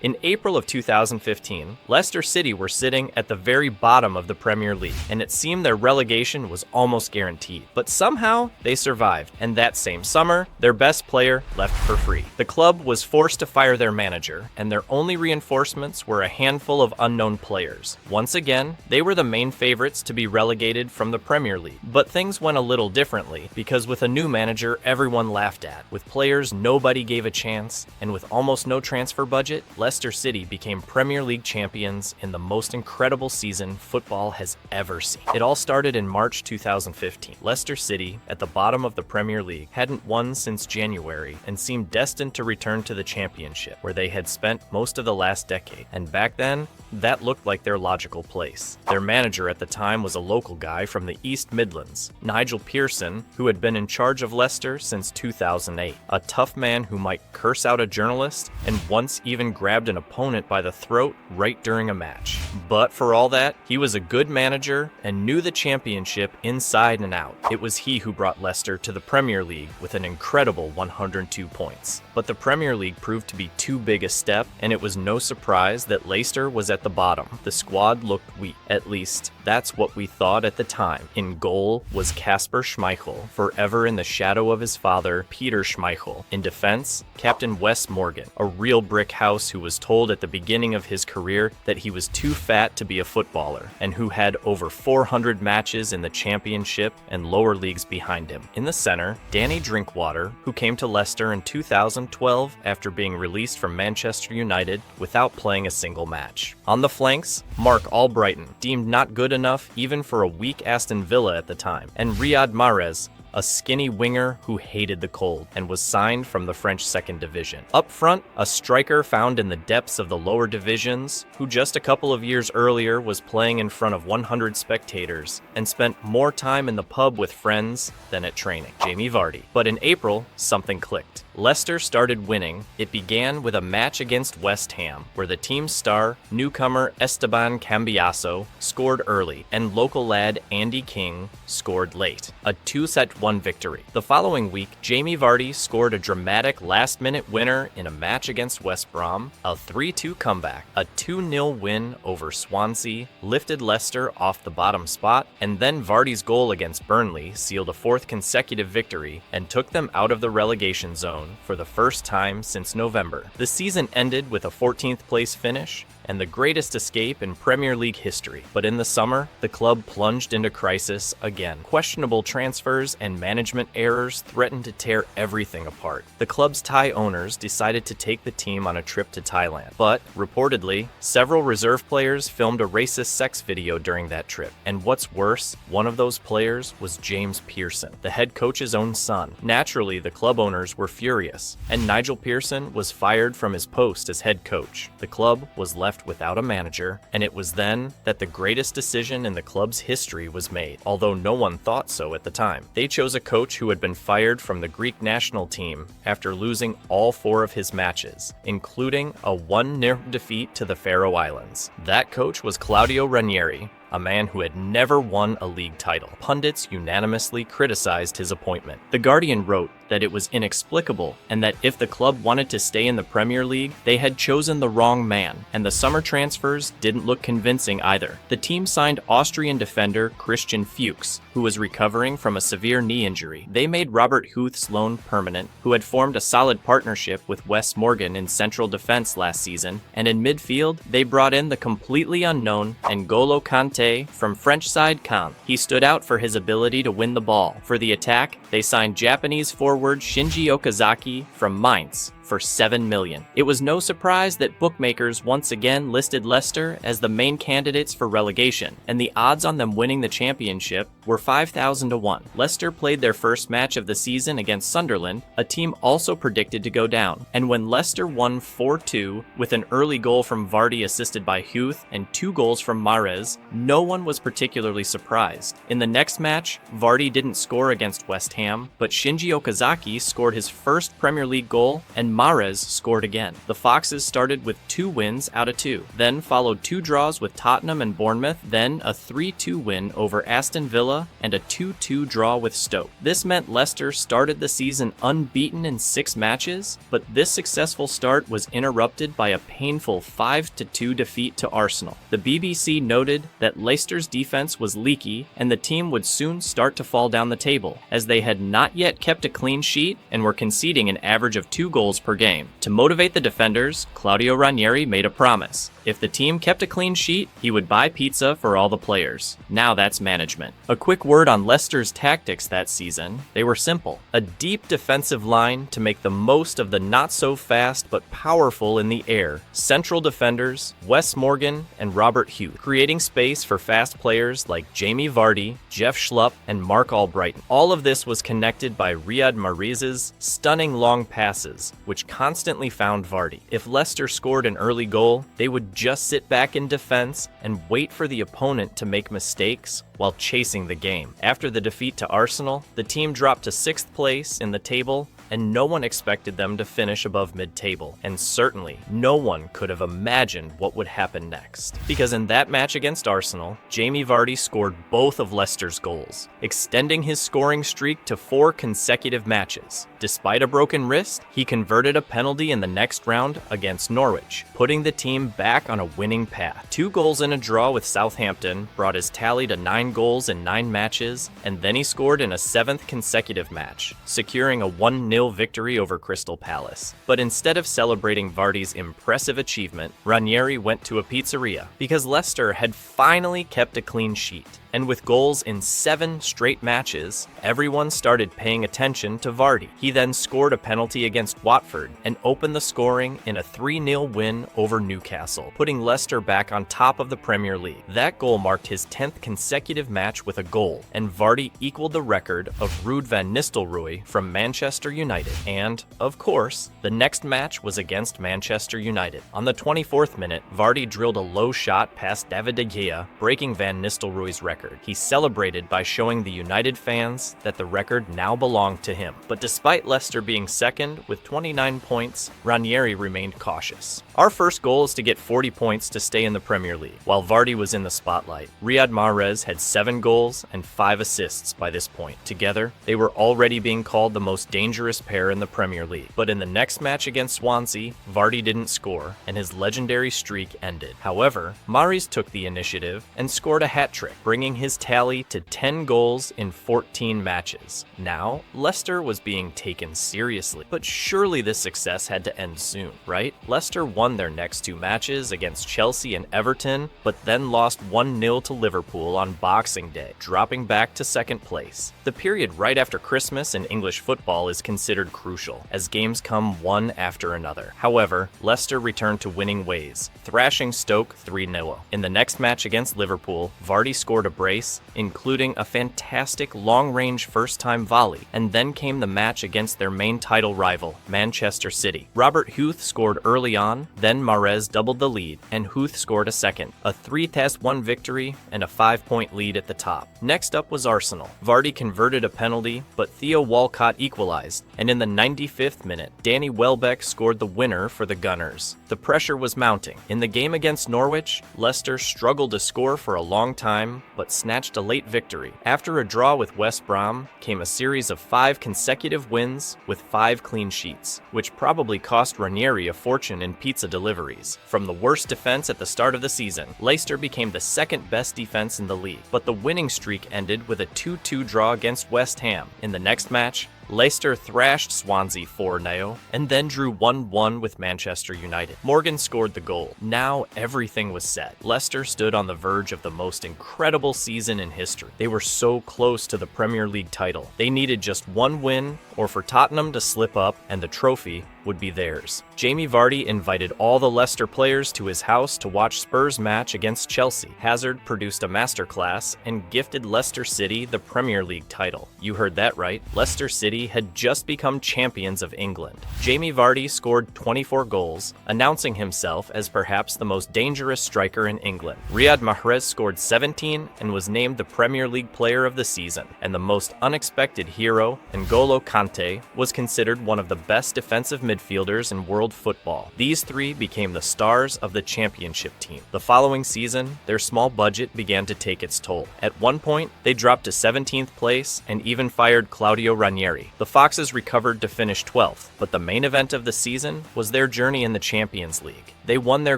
In April of 2015, Leicester City were sitting at the very bottom of the Premier League, and it seemed their relegation was almost guaranteed. But somehow, they survived, and that same summer, their best player left for free. The club was forced to fire their manager, and their only reinforcements were a handful of unknown players. Once again, they were the main favorites to be relegated from the Premier League. But things went a little differently, because with a new manager everyone laughed at, with players nobody gave a chance, and with almost no transfer budget, Leicester City became Premier League champions in the most incredible season football has ever seen. It all started in March 2015. Leicester City, at the bottom of the Premier League, hadn't won since January and seemed destined to return to the championship, where they had spent most of the last decade. And back then, that looked like their logical place. Their manager at the time was a local guy from the East Midlands, Nigel Pearson, who had been in charge of Leicester since 2008. A tough man who might curse out a journalist and once even grabbed an opponent by the throat right during a match. But for all that, he was a good manager and knew the championship inside and out. It was he who brought Leicester to the Premier League with an incredible 102 points. But the Premier League proved to be too big a step, and it was no surprise that Leicester was at the bottom. The squad looked weak. At least, that's what we thought at the time. In goal was Kasper Schmeichel, forever in the shadow of his father, Peter Schmeichel. In defense, Captain Wes Morgan, a real brick house who was told at the beginning of his career that he was too fat to be a footballer, and who had over 400 matches in the championship and lower leagues behind him. In the center, Danny Drinkwater, who came to Leicester in 2012 after being released from Manchester United without playing a single match. On the flanks, Mark Albrighton, deemed not good enough even for a weak Aston Villa at the time, and Riyad Mahrez, a skinny winger who hated the cold and was signed from the French second division. Up front, a striker found in the depths of the lower divisions, who just a couple of years earlier was playing in front of 100 spectators and spent more time in the pub with friends than at training. Jamie Vardy. But in April, something clicked. Leicester started winning. It began with a match against West Ham, where the team's star, newcomer Esteban Cambiaso, scored early, and local lad Andy King scored late. A 2-1 victory. The following week, Jamie Vardy scored a dramatic last-minute winner in a match against West Brom, a 3-2 comeback. A 2-0 win over Swansea lifted Leicester off the bottom spot, and then Vardy's goal against Burnley sealed a fourth consecutive victory and took them out of the relegation zone for the first time since November. The season ended with a 14th place finish and the greatest escape in Premier League history. But in the summer, the club plunged into crisis again. Questionable transfers and management errors threatened to tear everything apart. The club's Thai owners decided to take the team on a trip to Thailand. But, reportedly, several reserve players filmed a racist sex video during that trip. And what's worse, one of those players was James Pearson, the head coach's own son. Naturally, the club owners were furious, and Nigel Pearson was fired from his post as head coach. The club was left without a manager, and it was then that the greatest decision in the club's history was made, although no one thought so at the time. They chose a coach who had been fired from the Greek national team after losing all 4 of his matches, including a 1-0 defeat to the Faroe Islands. That coach was Claudio Ranieri, a man who had never won a league title. Pundits unanimously criticized his appointment. The Guardian wrote that it was inexplicable, and that if the club wanted to stay in the Premier League, they had chosen the wrong man, and the summer transfers didn't look convincing either. The team signed Austrian defender Christian Fuchs, who was recovering from a severe knee injury. They made Robert Huth's loan permanent, who had formed a solid partnership with Wes Morgan in central defense last season, and in midfield, they brought in the completely unknown N'Golo Kanté from French side Caen. He stood out for his ability to win the ball. For the attack, they signed Japanese forward Shinji Okazaki from Mainz for $7 million. It was no surprise that bookmakers once again listed Leicester as the main candidates for relegation, and the odds on them winning the championship were 5,000 to 1. Leicester played their first match of the season against Sunderland, a team also predicted to go down, and when Leicester won 4-2 with an early goal from Vardy assisted by Huth and 2 goals from Mahrez, no one was particularly surprised. In the next match, Vardy didn't score against West Ham, but Shinji Okazaki scored his first Premier League goal, and Mahrez scored again. The Foxes started with 2 wins out of 2, then followed 2 draws with Tottenham and Bournemouth, then a 3-2 win over Aston Villa, and a 2-2 draw with Stoke. This meant Leicester started the season unbeaten in 6 matches, but this successful start was interrupted by a painful 5-2 defeat to Arsenal. The BBC noted that Leicester's defense was leaky and the team would soon start to fall down the table, as they had not yet kept a clean sheet and were conceding an average of 2 goals per game. To motivate the defenders, Claudio Ranieri made a promise. If the team kept a clean sheet, he would buy pizza for all the players. Now that's management. A quick word on Leicester's tactics that season. They were simple. A deep defensive line to make the most of the not-so-fast but powerful in the air. Central defenders, Wes Morgan and Robert Hughes, creating space for fast players like Jamie Vardy, Jeff Schlupp, and Mark Albrighton. All of this was connected by Riyad Mahrez's stunning long passes, which constantly found Vardy. If Leicester scored an early goal, they would just sit back in defense and wait for the opponent to make mistakes while chasing the game. After the defeat to Arsenal, the team dropped to 6th place in the table, and no one expected them to finish above mid-table. And certainly, no one could have imagined what would happen next. Because in that match against Arsenal, Jamie Vardy scored both of Leicester's goals, extending his scoring streak to 4 consecutive matches. Despite a broken wrist, he converted a penalty in the next round against Norwich, putting the team back on a winning path. 2 goals in a draw with Southampton brought his tally to 9 goals in 9 matches, and then he scored in a 7th consecutive match, securing a 1-0 victory over Crystal Palace. But instead of celebrating Vardy's impressive achievement, Ranieri went to a pizzeria because Leicester had finally kept a clean sheet. And with goals in 7 straight matches, everyone started paying attention to Vardy. He then scored a penalty against Watford and opened the scoring in a 3-0 win over Newcastle, putting Leicester back on top of the Premier League. That goal marked his 10th consecutive match with a goal, and Vardy equaled the record of Ruud van Nistelrooy from Manchester United. And, of course, the next match was against Manchester United. On the 24th minute, Vardy drilled a low shot past David de Gea, breaking van Nistelrooy's record. He celebrated by showing the United fans that the record now belonged to him. But despite Leicester being second with 29 points, Ranieri remained cautious. Our first goal is to get 40 points to stay in the Premier League. While Vardy was in the spotlight, Riyad Mahrez had 7 goals and 5 assists by this point. Together, they were already being called the most dangerous pair in the Premier League. But in the next match against Swansea, Vardy didn't score, and his legendary streak ended. However, Mahrez took the initiative and scored a hat-trick, bringing his tally to 10 goals in 14 matches. Now, Leicester was being taken seriously, but surely this success had to end soon, right? Leicester won their next 2 matches against Chelsea and Everton, but then lost 1-0 to Liverpool on Boxing Day, dropping back to 2nd place. The period right after Christmas in English football is considered crucial, as games come one after another. However, Leicester returned to winning ways, thrashing Stoke 3-0. In the next match against Liverpool, Vardy scored a brace, including a fantastic long-range first-time volley, and then came the match against their main title rival, Manchester City. Robert Hughes scored early on, then Mahrez doubled the lead, and Hughes scored a second, a 3-1 victory, and a 5-point lead at the top. Next up was Arsenal. Vardy converted a penalty, but Theo Walcott equalized, and in the 95th minute, Danny Welbeck scored the winner for the Gunners. The pressure was mounting. In the game against Norwich, Leicester struggled to score for a long time, but snatched a late victory. After a draw with West Brom came a series of 5 consecutive wins with 5 clean sheets, which probably cost Ranieri a fortune in pizza deliveries. From the worst defense at the start of the season, Leicester became the 2nd best defense in the league, but the winning streak ended with a 2-2 draw against West Ham. In the next match, Leicester thrashed Swansea 4-0 and then drew 1-1 with Manchester United. Morgan scored the goal. Now everything was set. Leicester stood on the verge of the most incredible season in history. They were so close to the Premier League title. They needed just 1 win or for Tottenham to slip up and the trophy would be theirs. Jamie Vardy invited all the Leicester players to his house to watch Spurs' match against Chelsea. Hazard produced a masterclass and gifted Leicester City the Premier League title. You heard that right. Leicester City had just become champions of England. Jamie Vardy scored 24 goals, announcing himself as perhaps the most dangerous striker in England. Riyad Mahrez scored 17 and was named the Premier League Player of the Season. And the most unexpected hero, N'Golo Kanté, was considered one of the best defensive midfielders in world football. These three became the stars of the championship team. The following season, their small budget began to take its toll. At one point, they dropped to 17th place and even fired Claudio Ranieri. The Foxes recovered to finish 12th, but the main event of the season was their journey in the Champions League. They won their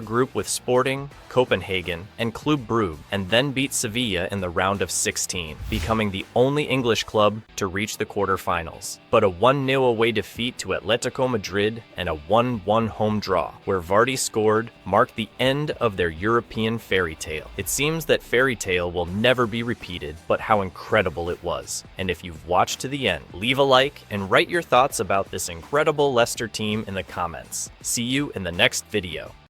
group with Sporting, Copenhagen, and Club Brugge, and then beat Sevilla in the round of 16, becoming the only English club to reach the quarterfinals. But a 1-0 away defeat to Atletico Madrid and a 1-1 home draw, where Vardy scored, marked the end of their European fairy tale. It seems that fairy tale will never be repeated, but how incredible it was. And if you've watched to the end, leave a like and write your thoughts about this incredible Leicester team in the comments. See you in the next video.